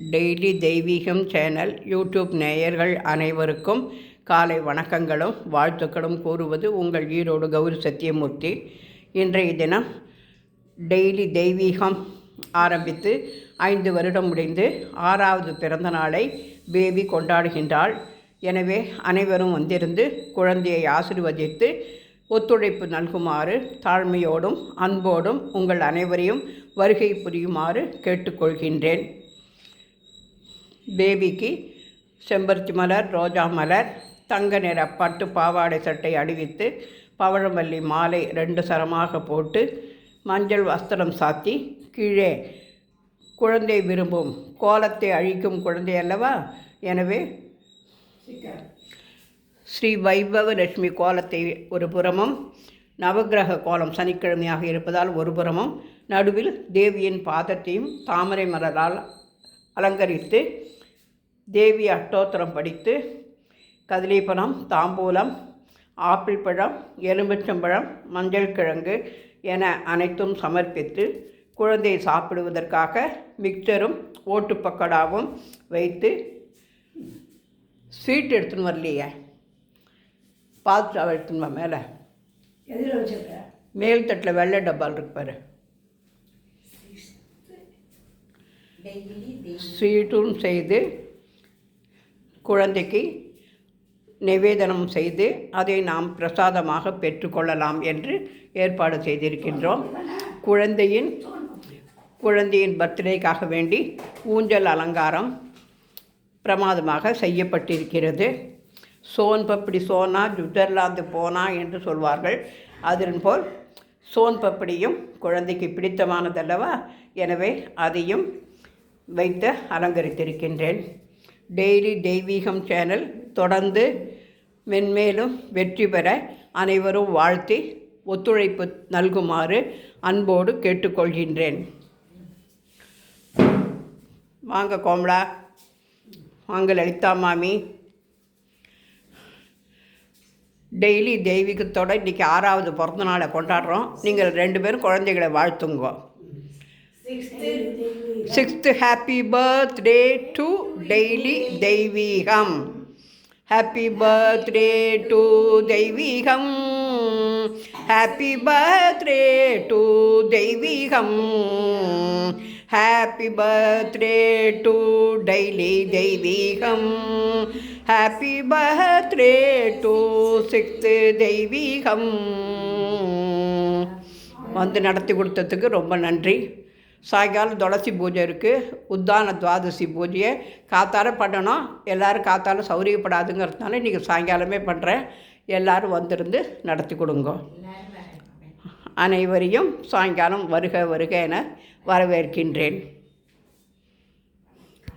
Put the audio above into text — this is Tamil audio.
டெய்லி தெய்வீகம் சேனல் யூடியூப் நேயர்கள் அனைவருக்கும் காலை வணக்கங்களும் வாழ்த்துக்களும் கூறுவது உங்கள் ஈரோடு கௌரி சத்தியமூர்த்தி. இன்றைய தினம் டெய்லி தெய்வீகம் ஆரம்பித்து 5 வருடம் முடிந்து 6வது பிறந்த நாளை பேபி கொண்டாடுகின்றாள். எனவே அனைவரும் வந்திருந்து குழந்தையை ஆசீர்வதித்து ஒத்துழைப்பு நல்குமாறு தாழ்மையோடும் அன்போடும் உங்கள் அனைவரையும் வருகை புரியுமாறு கேட்டுக்கொள்கின்றேன். பேபிக்கு செம்பருத்தி மலர், ரோஜா மலர், தங்க நிற பட்டு பாவாடை சட்டை அணிவித்து பவழமல்லி மாலை 2 சரமாக போட்டு மஞ்சள் வஸ்திரம் சாத்தி கீழே குழந்தை விரும்பும் கோலத்தை அழிக்கும் குழந்தை அல்லவா, எனவே ஸ்ரீ வைபவ லட்சுமி கோலத்தை ஒரு புறமும், நவக்கிரக கோலம் சனிக்கிழமையாக இருப்பதால் ஒரு புறமும், நடுவில் தேவியின் பாதத்தையும் தாமரை மலரால் அலங்கரித்து தேவி அஷ்டோத்திரம் படித்து கதலிப்பழம், தாம்பூலம், ஆப்பிள் பழம், எலுமிச்சம்பழம், மஞ்சள் கிழங்கு என அனைத்தும் சமர்ப்பித்து குழந்தை சாப்பிடுவதற்காக மிக்சரும் ஓட்டுப்பக்கடாவும் வைத்து ஸ்வீட் எடுத்துன்னு வரலையே, பாதுஷாவை எடுத்துன்னு வா. மேலே எதில் வச்சுருக்க? மேல் தட்டில் வெள்ளை டப்பால் இருக்கு பாரு. ஸ்வீட்டும் செய்து குழந்தைக்கு நிவேதனம் செய்து அதை நாம் பிரசாதமாக பெற்றுக்கொள்ளலாம் என்று ஏற்பாடு செய்திருக்கின்றோம். குழந்தையின் பர்த்டேக்காக வேண்டி ஊஞ்சல் அலங்காரம் பிரமாதமாக செய்யப்பட்டிருக்கிறது. சோன் பப்படி சோனா சுவிட்சர்லாந்து போனா என்று சொல்வார்கள். அதன் போல் சோன் பப்படியும் குழந்தைக்கு பிடித்தமானதல்லவா, எனவே அதையும் வைத்து அலங்கரித்திருக்கின்றேன். டெய்லி தெய்வீகம் சேனல் தொடர்ந்து மென்மேலும் வெற்றி பெற அனைவரும் வாழ்த்தி ஒத்துழைப்பு நல்குமாறு அன்போடு கேட்டுக்கொள்கின்றேன். வாங்க கோமலா, வாங்க லலிதா மாமி. டெய்லி தெய்வீகத்தோடு இன்றைக்கி 6வது பிறந்த நாளை கொண்டாடுறோம். நீங்கள் 2 பேரும் குழந்தைகளை வாழ்த்துங்க. 6th happy birthday to daily Deiveegam. Happy birthday to Deiveegam. Happy birthday to Deiveegam. Happy birthday to daily Deiveegam. Happy birthday to 6th தெய்வீகம். வந்து நடத்தி கொடுத்ததுக்கு ரொம்ப நன்றி. சாயங்காலம் துளசி பூஜை இருக்குது. உத்தான துவாதசி பூஜையை காத்தால பண்ணணும். எல்லோரும் காத்தால சௌரியப்படாதுங்கிறதுனால இன்றைக்கி சாயங்காலமே பண்ணுறேன். எல்லோரும் வந்திருந்து நடத்தி கொடுங்க. அனைவரையும் சாயங்காலம் வருக வருக என வரவேற்கின்றேன்.